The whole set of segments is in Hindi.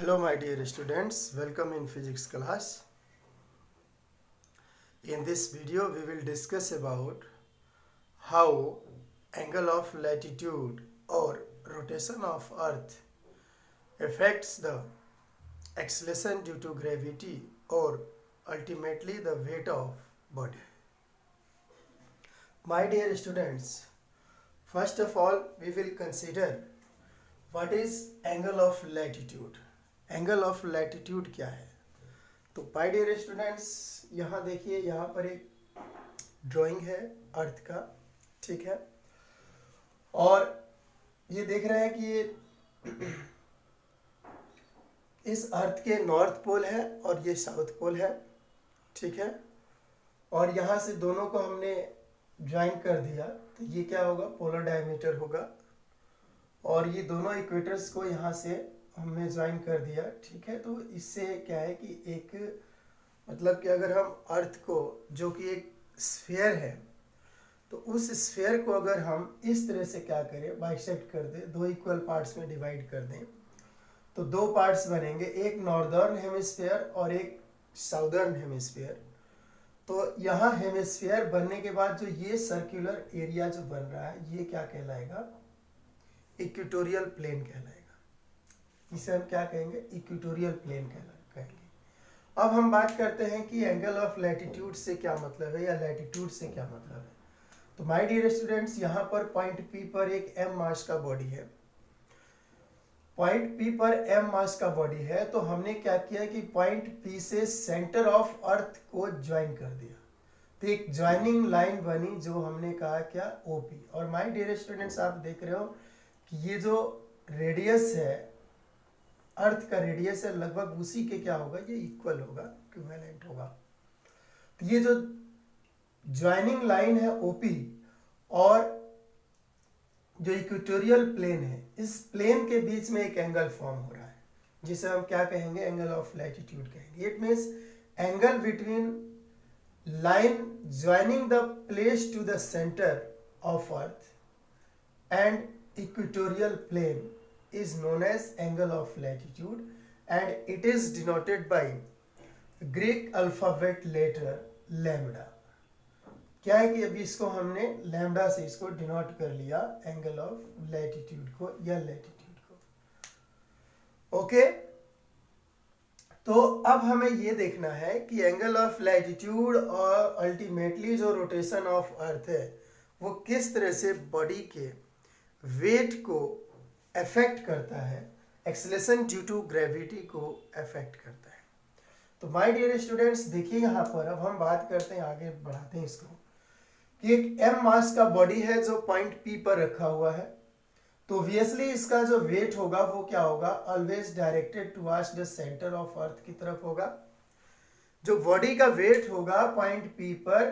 Hello my dear students, welcome in physics class. In this video we will discuss about how angle of latitude or rotation of earth affects the acceleration due to gravity or ultimately the weight of body. My dear students, first of all we will consider what is angle of latitude. Angle of latitude क्या है? तो माय डियर स्टूडेंट्स, यहाँ देखिए, यहाँ पर एक ड्राइंग है अर्थ का, ठीक है। और ये देख रहे हैं कि ये इस अर्थ के नॉर्थ पोल है और ये साउथ पोल है, ठीक है। और यहाँ से दोनों को हमने ज्वाइन कर दिया तो ये क्या होगा, पोलर डायमीटर होगा। और ये दोनों इक्वेटर्स को यहाँ से हमने ज्वाइन कर दिया, ठीक है। तो इससे क्या है कि एक मतलब कि अगर हम अर्थ को, जो कि एक स्फीयर है, तो उस स्फीयर को अगर हम इस तरह से क्या करें, बाइसेक्ट कर दें, दो इक्वल पार्ट्स में डिवाइड कर दें, तो दो पार्ट्स बनेंगे, एक नॉर्दर्न हेमिस्फीयर और एक साउदर्न हेमिस्फीयर। तो यहाँ हेमिस्फीयर बनने के बाद जो ये सर्कुलर एरिया जो बन रहा है, ये क्या कहलाएगा, इक्वेटोरियल प्लेन कहलाएगा। इसे हम क्या कहेंगे, इक्वेटोरियल प्लेन कहेंगे। अब हम बात करते हैं कि एंगल ऑफ लैटिट्यूड से क्या मतलब है या लैटिट्यूड से क्या मतलब है। तो माय डियर स्टूडेंट्स, यहाँ पर पॉइंट पी पर एक m मास का बॉडी है, पॉइंट पी पर m मास का बॉडी है। तो हमने क्या किया कि पॉइंट पी से सेंटर ऑफ अर्थ को ज्वाइन कर दिया, तो एक ज्वाइनिंग लाइन बनी जो हमने कहा क्या, ओपी। और माय डियर स्टूडेंट्स, आप देख रहे हो कि ये जो रेडियस है, अर्थ का रेडियस है, लगभग उसी के क्या होगा, ये इक्वल होगा, इक्विवेलेंट होगा। तो ये जो ज्वाइनिंग लाइन है ओपी और जो इक्वेटोरियल प्लेन है, इस प्लेन के बीच में एक एंगल फॉर्म हो रहा है, जिसे हम क्या कहेंगे, एंगल ऑफ लैटिट्यूड कहेंगे। It means angle between line joining the place to the centre of earth and equatorial plane is known as angle of latitude and it is denoted by Greek alphabet letter lambda। क्या है कि अभी इसको हमने लैम्डा से इसको डिनोट कर लिया, एंगल ऑफ लैटिट्यूड को या लैटिट्यूड को। ओके, तो अब हमें ये देखना है कि एंगल ऑफ लैटिट्यूड और अल्टीमेटली जो रोटेशन ऑफ अर्थ है वो किस तरह से बॉडी के वेट को अफेक्ट करता है, एक्सेलेरेशन ड्यू टू ग्रेविटी को अफेक्ट करता है। तो माय डियर स्टूडेंट्स, देखिए यहाँ पर अब हम बात करते हैं, आगे बढ़ाते हैं इसको, कि एक m मास का बॉडी है जो पॉइंट P पर रखा हुआ है। तो ऑब्वियसली इसका जो वेट होगा वो क्या होगा, always directed towards the centre of अर्थ की तरफ होगा। जो बॉडी का वेट होगा पॉइंट P पर,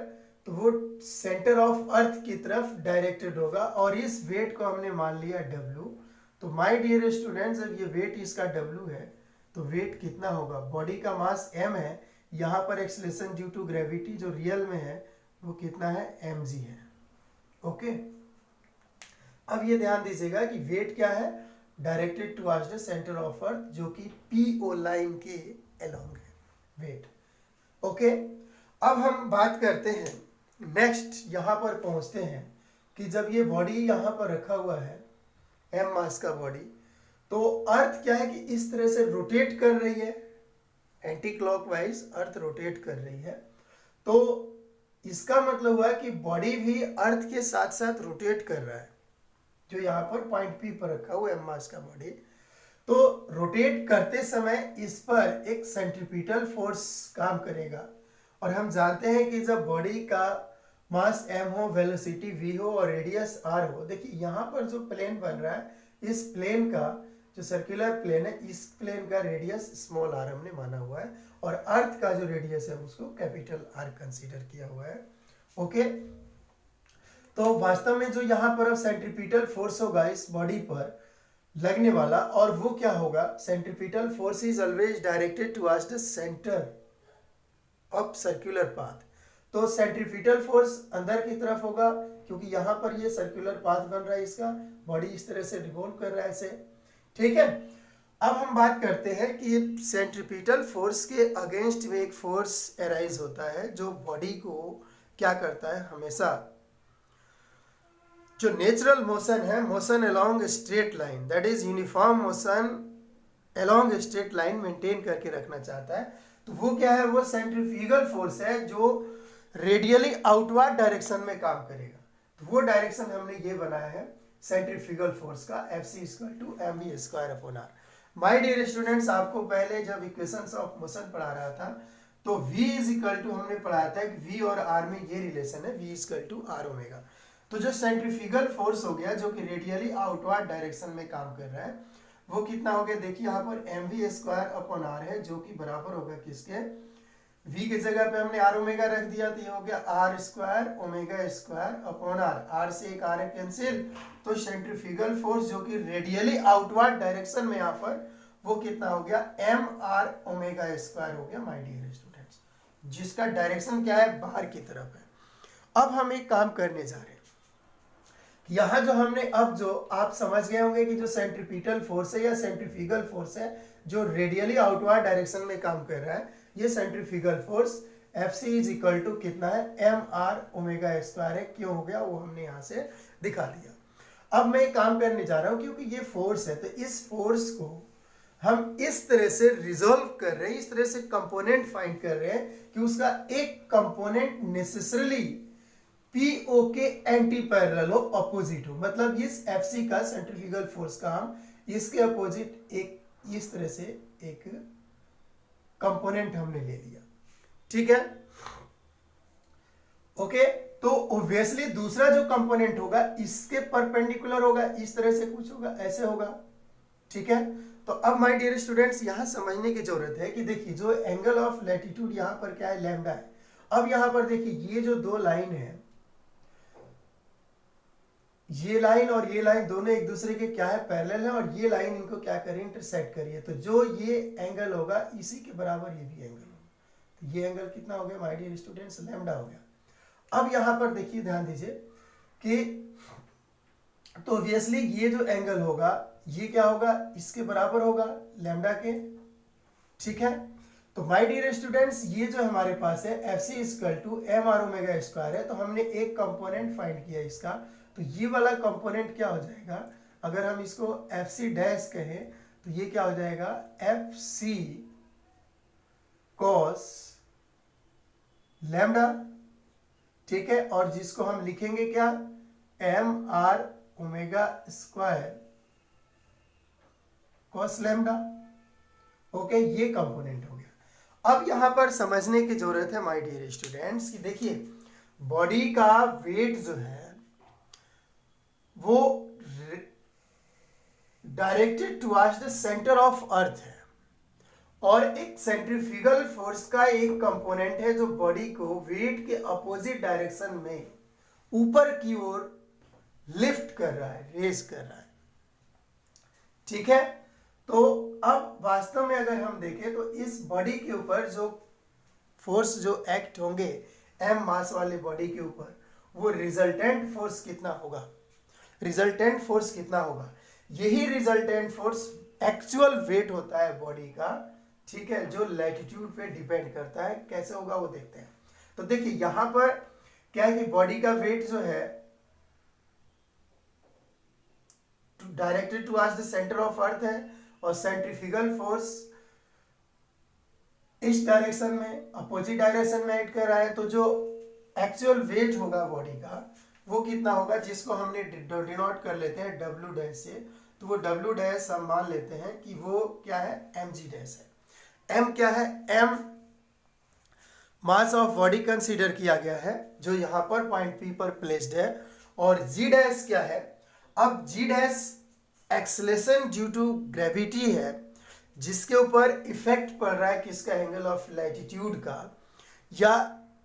तो वो सेंटर ऑफ अर्थ की तरफ डायरेक्टेड होगा और इस वेट को हमने मान लिया W। तो माय डियर स्टूडेंट्स, जब ये वेट इसका W है तो वेट कितना होगा, बॉडी का मास m है, यहाँ पर एक्सेलरेशन ड्यू टू ग्रेविटी जो रियल में है वो कितना है, mg है। ओके, अब ये ध्यान दीजिएगा कि वेट क्या है, directed towards the centre of अर्थ, जो कि PO लाइन के अलोंग है वेट। ओके, अब हम बात करते हैं नेक्स्ट, यहाँ पर पहुंचते हैं कि जब ये बॉडी यहाँ पर रखा हुआ है, m मास का बॉडी, तो अर्थ क्या है कि इस तरह से रोटेट कर रही है, एंटी क्लॉकवाइज अर्थ रोटेट कर रही है। तो इसका मतलब हुआ कि बॉडी भी अर्थ के साथ साथ रोटेट कर रहा है, जो यहाँ पर पॉइंट P पर रखा हुआ m मास का बॉडी। तो रोटेट करते समय इस पर एक सेंट्रीपिटल फोर्स काम करेगा, और हम जानते हैं कि जब बॉडी का मास m हो, वेलोसिटी v हो और रेडियस r हो। देखिए यहाँ पर जो प्लेन बन रहा है, इस प्लेन का जो सर्कुलर प्लेन है, इस प्लेन का रेडियस स्मॉल r हमने माना हुआ है और अर्थ का जो रेडियस है उसको कैपिटल R कंसीडर किया हुआ है। ओके, तो वास्तव में जो यहाँ पर अब सेंट्रीपिटल फोर्स होगा इस बॉडी पर लगने वाला, और वो क्या होगा, centripetal force is always directed towards the centre of circular path. तो सेंट्रीपिटल फोर्स अंदर की तरफ होगा, क्योंकि यहाँ पर ये सर्कुलर पाथ बन रहा है, इसका बॉडी इस तरह से रिवॉल्व कर रहा है ऐसे, ठीक है। अब हम बात करते हैं कि सेंट्रीपिटल फोर्स के अगेंस्ट में एक फोर्स एराइज होता है जो बॉडी को क्या करता है, हमेशा जो नेचुरल मोशन है, motion along straight line, that is uniform motion along straight line maintain करके रखना चाहता है। तो वो क्या है, वो सेंट्रीफ्यूगल फोर्स है जो रेडियली आउटवर्ड डायरेक्शन में काम करेगा। तो वो डायरेक्शन हमने ये बनाया है सेंट्रीफ्यूगल फोर्स का, Fc = mv²/r। My dear students, आपको पहले जब इक्वेशंस ऑफ मोशन पढ़ा रहा था तो v हमने पढ़ाया था कि v और r में ये रिलेशन है, v = r⍵। तो जो सेंट्रीफ्यूगल फोर्स हो गया जो कि रेडियली आउटवर्ड डायरेक्शन में काम कर रहा है, वो कितना हो गया, देखिए यहाँ पर mv²/r है जो कि बराबर होगा किसके, v की जगह पे हमने r⍵ रख दिया तो ये हो गया r²ω²/r। r से एक r कैंसिल, तो सेंट्रीफ्यूगल फोर्स जो कि रेडियली आउटवर्ड डायरेक्शन में यहाँ पर वो कितना हो गया, mr⍵² हो गया माय डियर स्टूडेंट्स, जिसका डायरेक्शन क्या है, बाहर की तरफ है। अब हम एक काम करने जा रहे हैं, यहाँ जो हमने अब जो आप समझ गए होंगे कि जो सेंट्रीपिटल फोर्स है या सेंट्रीफ्यूगल फोर्स है जो रेडियली आउटवर्ड डायरेक्शन में काम कर रहा है, ये सेंट्रीफ्यूगल फोर्स Fc = कितना है, mr⍵² है। क्यों हो गया वो हमने यहाँ से दिखा दिया। अब मैं एक काम करने जा रहा हूँ, क्योंकि ये फोर्स है तो इस फोर्स को हम इस तरह से रिजोल्व कर रहे हैं, इस तरह से कंपोनेंट फाइंड कर रहे हैं कि उसका एक कंपोनेंट नेसेसरली PO के एंटी पैरेलल हो, अपोजिट हो। मतलब इस Fc का सेंट्रीफ्यूगल फोर्स का हम इसके अपोजिट एक इस तरह से एक कंपोनेंट हमने ले लिया, ठीक है, ओके। तो ऑब्वियसली दूसरा जो कंपोनेंट होगा इसके परपेंडिकुलर होगा, इस तरह से कुछ होगा, ऐसे होगा, ठीक है। तो अब माय डियर स्टूडेंट्स यहां समझने की जरूरत है कि देखिए जो एंगल ऑफ लैटिट्यूड यहां पर क्या है, लैम्डा है। अब यहां पर देखिए ये जो दो लाइन है, ये लाइन और ये लाइन दोनों एक दूसरे के क्या है, पैरेलल है, और ये लाइन इनको क्या करिए, इंटरसेक्ट करिए। तो जो ये एंगल होगा इसी के बराबर ये भी एंगल होगा। तो ये एंगल कितना हो गया माय डियर स्टूडेंट्स, लैम्डा हो गया। अब यहां पर देखिए, ध्यान दीजिए कि तो ऑब्वियसली ये जो एंगल होगा ये क्या होगा, इसके बराबर होगा लैम्डा के, ठीक है। तो माय डियर स्टूडेंट्स ये जो हमारे पास है Fc = mr⍵² है। तो हमने एक कंपोनेंट फाइंड किया इसका, तो ये वाला कंपोनेंट क्या हो जाएगा, अगर हम इसको Fc डैश कहें तो ये क्या हो जाएगा, Fc cos लैम्डा, ठीक है। और जिसको हम लिखेंगे क्या, mr⍵² cos लैम्डा, ओके। ये कंपोनेंट हो गया। अब यहां पर समझने की जरूरत है माय डियर स्टूडेंट्स कि देखिए बॉडी का वेट जो है वो directed towards the centre of अर्थ है, और एक सेंट्रीफ्यूगल फोर्स का एक कंपोनेंट है जो बॉडी को वेट के अपोजिट डायरेक्शन में ऊपर की ओर लिफ्ट कर रहा है, रेज कर रहा है, ठीक है। तो अब वास्तव में अगर हम देखें तो इस बॉडी के ऊपर जो फोर्स जो एक्ट होंगे m मास वाले बॉडी के ऊपर, वो रिजल्टेंट फोर्स कितना होगा, रिजल्टेंट फोर्स कितना होगा, यही रिजल्टेंट फोर्स एक्चुअल वेट होता है बॉडी का, ठीक है, जो लैटिट्यूड पे डिपेंड करता है। कैसे होगा वो देखते हैं। तो देखिए यहां पर क्या है कि बॉडी का वेट जो है directed towards the centre of अर्थ है, और सेंट्रीफ्यूगल फोर्स इस डायरेक्शन में अपोजिट डायरेक्शन में एक्ट कर रहा है। तो जो एक्चुअल वेट होगा बॉडी का वो कितना होगा, जिसको हमने डिनोट कर लेते हैं W डैश से। तो वो W डैश हम मान लेते हैं कि वो क्या है, mg डैश है। m क्या है, m mass of body consider किया गया है जो यहाँ पर पॉइंट P पर प्लेस्ड है, और g डैश क्या है, अब g dash acceleration due to gravity है जिसके ऊपर इफेक्ट पड़ रहा है किसका, एंगल ऑफ लैटिट्यूड का या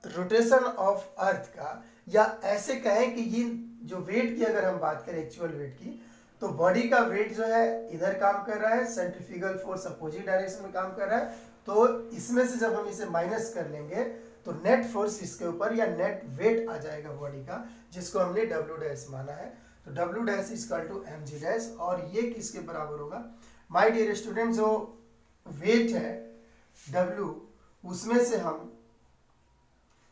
रोटेशन ऑफ अर्थ का, या ऐसे कहें कि ये जो वेट की अगर हम बात करें एक्चुअल वेट की, तो बॉडी का वेट जो है इधर काम कर रहा है, सेंट्रीफ्यूगल फोर्स अपोजिट डायरेक्शन में काम कर रहा है। तो इसमें से जब हम इसे माइनस कर लेंगे तो नेट फोर्स इसके ऊपर या नेट वेट आ जाएगा बॉडी का, जिसको हमने W डैश माना है। तो W डैश = mg डैश, और ये किसके बराबर होगा, माय डियर स्टूडेंट, जो वेट है W, उसमें से हम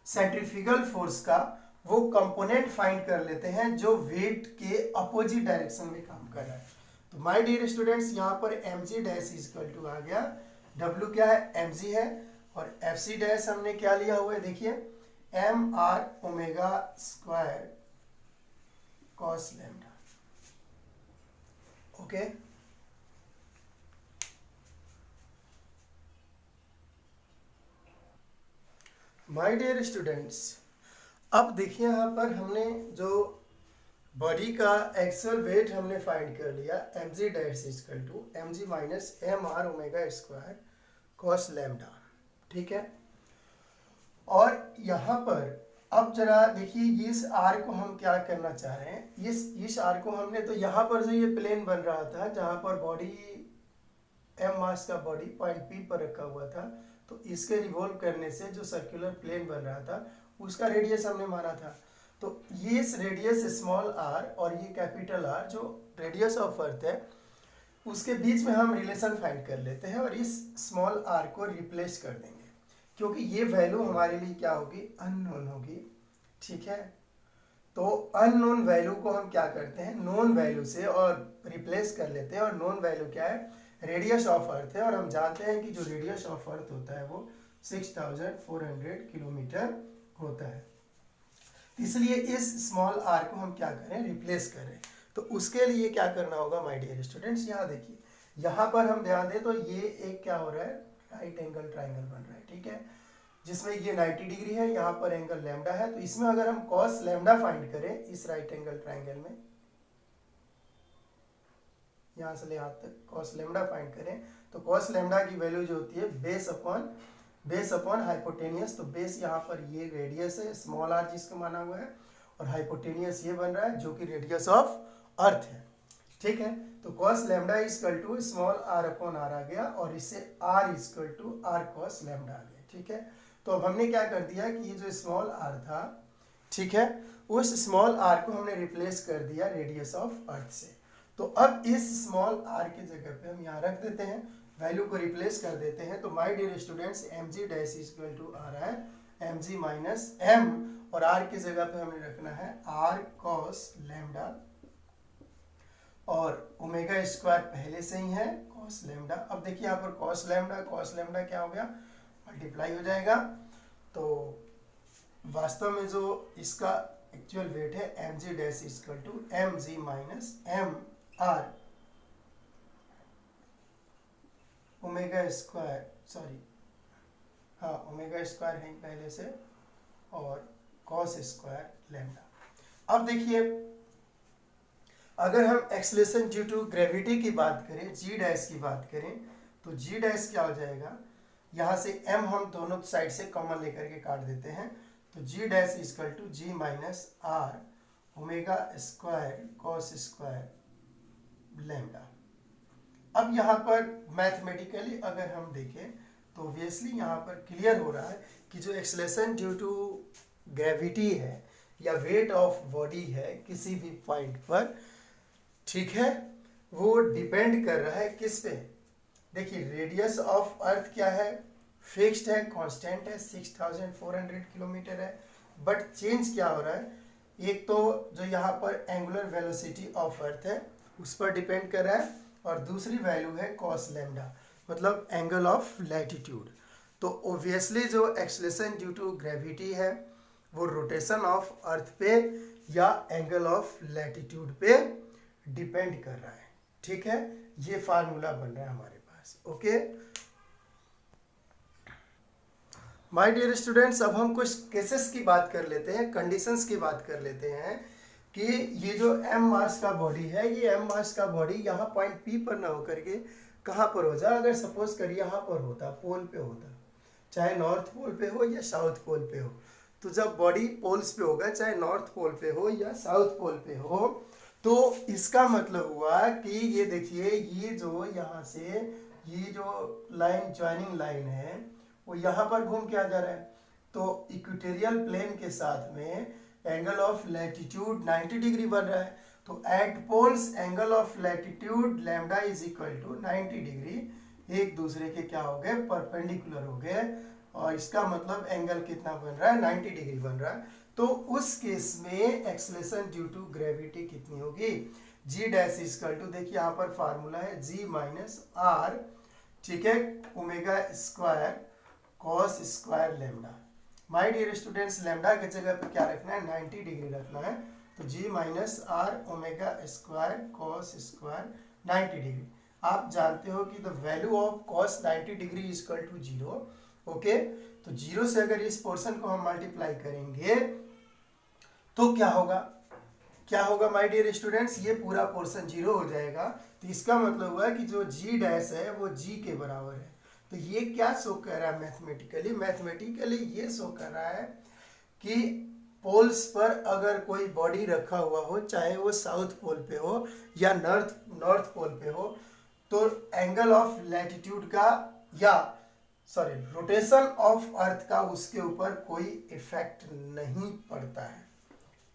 सेंट्रीफ्यूगल फोर्स का वो कंपोनेंट फाइंड कर लेते हैं जो वेट के अपोजिट डायरेक्शन में काम कर रहा है। तो माय डियर स्टूडेंट्स, यहाँ पर mg डैश इक्वल टू आ गया, W क्या है, mg है, और fc डैश हमने क्या लिया हुआ है, देखिए mr omega square cos lambda. Okay, my dear students, अब देखिए यहाँ पर हमने जो बॉडी का एक्चुअल वेट हमने फाइंड कर लिया, mg dash equal to mg minus mr omega square cos lambda, ठीक है। और यहाँ पर अब जरा देखिए इस r को हम क्या करना चाह रहे हैं, इस r को हमने, तो यहाँ पर जो ये प्लेन बन रहा था जहाँ पर बॉडी m मास का बॉडी पॉइंट P पर रखा हुआ था, तो इसके रिवॉल्व करने से जो सर्कुलर प्लेन बन रहा था उसका रेडियस हमने माना था। तो ये इस रेडियस स्मॉल r और ये कैपिटल R जो रेडियस ऑफ अर्थ है उसके बीच में हम रिलेशन फाइंड कर लेते हैं और इस स्मॉल r को रिप्लेस कर देंगे, क्योंकि ये वैल्यू हमारे लिए क्या होगी, अननोन होगी, ठीक है। तो अननोन वैल्यू को हम क्या करते हैं, नोन वैल्यू से और रिप्लेस कर लेते हैं, और नोन वैल्यू क्या है, रेडियस ऑफ अर्थ है, और हम जानते हैं कि जो रेडियस ऑफ अर्थ होता है वो 6400 किलोमीटर होता है। इसलिए इस स्मॉल r को हम क्या करें, रिप्लेस करें। तो उसके लिए क्या करना होगा माय डियर स्टूडेंट्स, यहाँ देखिए, यहाँ पर हम ध्यान दें तो ये एक क्या हो रहा है, राइट एंगल ट्राइंगल बन रहा है, ठीक है, जिसमें ये 90 डिग्री है, यहाँ पर एंगल लैम्डा है। तो इसमें अगर हम कॉस लैम्डा फाइंड करें इस राइट एंगल ट्राइंगल में, यहाँ से ले यहाँ तक कॉस लैम्डा फाइंड करें, तो कॉस लैम्डा की वैल्यू जो होती है बेस अपॉन हाइपोटेनियस। तो बेस यहाँ पर ये रेडियस है स्मॉल r जिसको माना हुआ है, और हाइपोटेनियस ये बन रहा है जो कि रेडियस ऑफ अर्थ है, ठीक है। तो cos lambda equal to small r upon r आ गया, और इससे r equal to r cos lambda आ गया, ठीक है। तो अब हमने क्या कर दिया कि ये जो स्मॉल r था, ठीक है, उस स्मॉल r को हमने रिप्लेस कर दिया रेडियस ऑफ अर्थ से। तो अब इस स्मॉल r की जगह पे हम यहाँ रख देते हैं, वैल्यू को रिप्लेस कर देते हैं। तो my dear students, mg dash equal to आ रहा है mg माइनस m, और r की जगह पे हमें रखना है r cos लैम्डा, और ओमेगा स्क्वायर पहले से ही है cos लैम्डा। अब देखिए यहाँ पर cos लैम्डा क्या हो गया, मल्टीप्लाई हो जाएगा। तो वास्तव में जो इसका एक्चुअल वेट है mg dash equal to mg minus mr omega square, sorry हाँ ओमेगा स्क्वायर है पहले से, और cos स्क्वायर लैम्डा। अब देखिए अगर हम एक्सेलरेशन ड्यू टू ग्रेविटी की बात करें, g डैश की बात करें, तो g डैश क्या हो जाएगा, यहाँ से m हम दोनों साइड से कॉमन लेकर के काट देते हैं, तो g dash equal to g minus r omega square cos square lambda. अब यहाँ पर मैथमेटिकली अगर हम देखें तो ऑब्वियसली यहाँ पर क्लियर हो रहा है कि जो एक्सेलरेशन ड्यू टू ग्रेविटी है या वेट ऑफ बॉडी है किसी भी पॉइंट पर, ठीक है, वो डिपेंड कर रहा है किस पे। देखिए रेडियस ऑफ अर्थ क्या है, फिक्स्ड है, कांस्टेंट है, 6400 किलोमीटर है, बट चेंज क्या हो रहा है, एक तो जो यहाँ पर एंगुलर वेलोसिटी ऑफ अर्थ है उस पर डिपेंड कर रहा है, और दूसरी वैल्यू है cos लैम्डा, मतलब एंगल ऑफ लैटिट्यूड। तो ऑब्वियसली जो एक्सेलरेशन ड्यू टू ग्रेविटी है वो रोटेशन ऑफ अर्थ पे या एंगल ऑफ लैटिट्यूड पे डिपेंड कर रहा है, ठीक है। ये फार्मूला बन रहा है हमारे पास, ओके माय डियर स्टूडेंट्स। अब हम कुछ केसेस की बात कर लेते हैं, कंडीशंस की बात कर लेते हैं कि ये जो m मास का बॉडी है, ये m मास का बॉडी यहाँ पॉइंट P पर ना होकर के कहाँ पर हो जाए, अगर सपोज करिए यहाँ पर होता, पोल पे होता, चाहे नॉर्थ पोल पे हो या साउथ पोल पे हो, तो जब बॉडी पोल्स पे होगा, चाहे नॉर्थ पोल पे हो या साउथ पोल पे हो, तो इसका मतलब हुआ कि ये देखिए ये जो यहाँ से ये जो लाइन ज्वाइनिंग लाइन है वो यहाँ पर घूम के आ जा रहा है, तो इक्वेटोरियल प्लेन के साथ में एंगल ऑफ लैटिट्यूड 90 डिग्री बन रहा है, तो at poles angle of latitude lambda is equal to 90 degree, एक दूसरे के क्या हो गए, परपेंडिकुलर हो गए, और इसका मतलब एंगल कितना बन रहा है, 90 डिग्री बन रहा है। तो उस केस में एक्सेलरेशन ड्यू टू ग्रेविटी कितनी होगी, जी डैश इक्वल टू, देखिए यहाँ पर फार्मूला है जी माइनस आर, ठीक है, omega square cos square lambda. My dear students, lambda की जगह पे क्या रखना है, 90 डिग्री रखना है, तो g minus r omega square cos square 90 degree. आप जानते हो कि the value of cos 90 degree is equal to 0, okay. तो 0 से अगर इस पोर्शन को हम मल्टीप्लाई करेंगे तो क्या होगा, क्या होगा माय डियर स्टूडेंट्स, ये पूरा पोर्शन 0 हो जाएगा। तो इसका मतलब हुआ कि जो जी डैश है वो जी के बराबर है। तो ये क्या शो कर रहा है मैथमेटिकली, मैथमेटिकली ये शो कर रहा है कि पोल्स पर अगर कोई बॉडी रखा हुआ हो, चाहे वो साउथ पोल पे हो या नॉर्थ पोल पे हो, तो एंगल ऑफ लैटिट्यूड का या सॉरी रोटेशन ऑफ अर्थ का उसके ऊपर कोई इफेक्ट नहीं पड़ता है,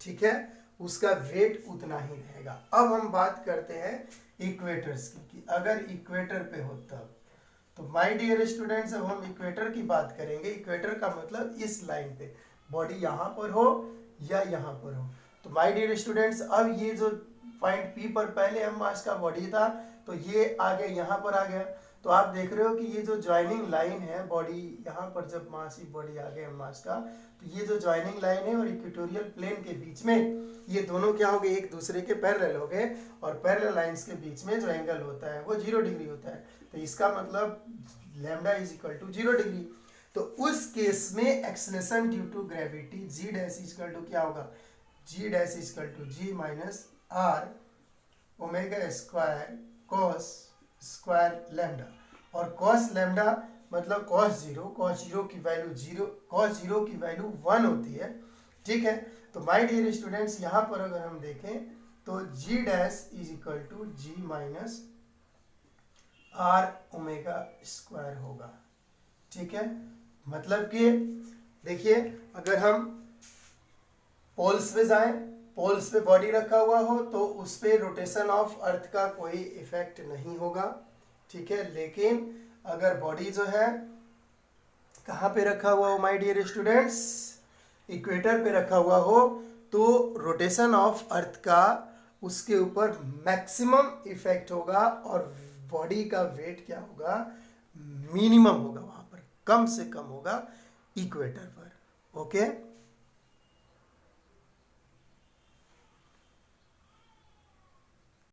ठीक है, उसका वेट उतना ही रहेगा। अब हम बात करते हैं इक्वेटर्स की, कि अगर इक्वेटर पे हो तब, तो माय डियर स्टूडेंट्स अब हम इक्वेटर की बात करेंगे। इक्वेटर का मतलब इस लाइन पे बॉडी यहाँ पर हो या यहाँ पर हो। तो माय डियर स्टूडेंट्स, अब ये जो पॉइंट पी पर पहले एम मास का बॉडी था, तो ये आगे यहाँ पर आ गया। तो आप देख रहे हो कि ये जो ज्वाइनिंग लाइन है बॉडी, यहाँ पर जब मास ही बॉडी आ गया एम मास का, तो ये जो ज्वाइनिंग लाइन है और इक्वेटोरियल प्लेन के बीच में ये दोनों क्या हो गए, एक दूसरे के पैरेलल हो गए, और पैरेलल लाइंस के बीच में जो एंगल होता है वो 0 डिग्री होता है। तो इसका मतलब lambda is equal to 0 degree. तो उस केस में acceleration due to gravity g dash equal to क्या होगा, g dash equal to g minus r omega square cos square lambda. और कॉस लैम्डा मतलब कॉस जीरो की वैल्यू 0, कॉस 0 की वैल्यू 1 होती है, ठीक है। तो माय डियर स्टूडेंट्स, यहाँ पर अगर हम देखें तो g dash is equal to g minus r omega square होगा, ठीक है। मतलब कि देखिए, अगर हम पोल्स पे जाएं, पोल्स पे बॉडी रखा हुआ हो तो उस पे रोटेशन ऑफ अर्थ का कोई इफेक्ट नहीं होगा, ठीक है। लेकिन अगर बॉडी जो है कहाँ पे रखा हुआ हो माय डियर स्टूडेंट्स, इक्वेटर पे रखा हुआ हो, तो रोटेशन ऑफ अर्थ का उसके ऊपर मैक्सिमम इफेक्ट होगा और बॉडी का वेट क्या होगा, मिनिमम होगा, वहां पर कम से कम होगा इक्वेटर पर, ओके।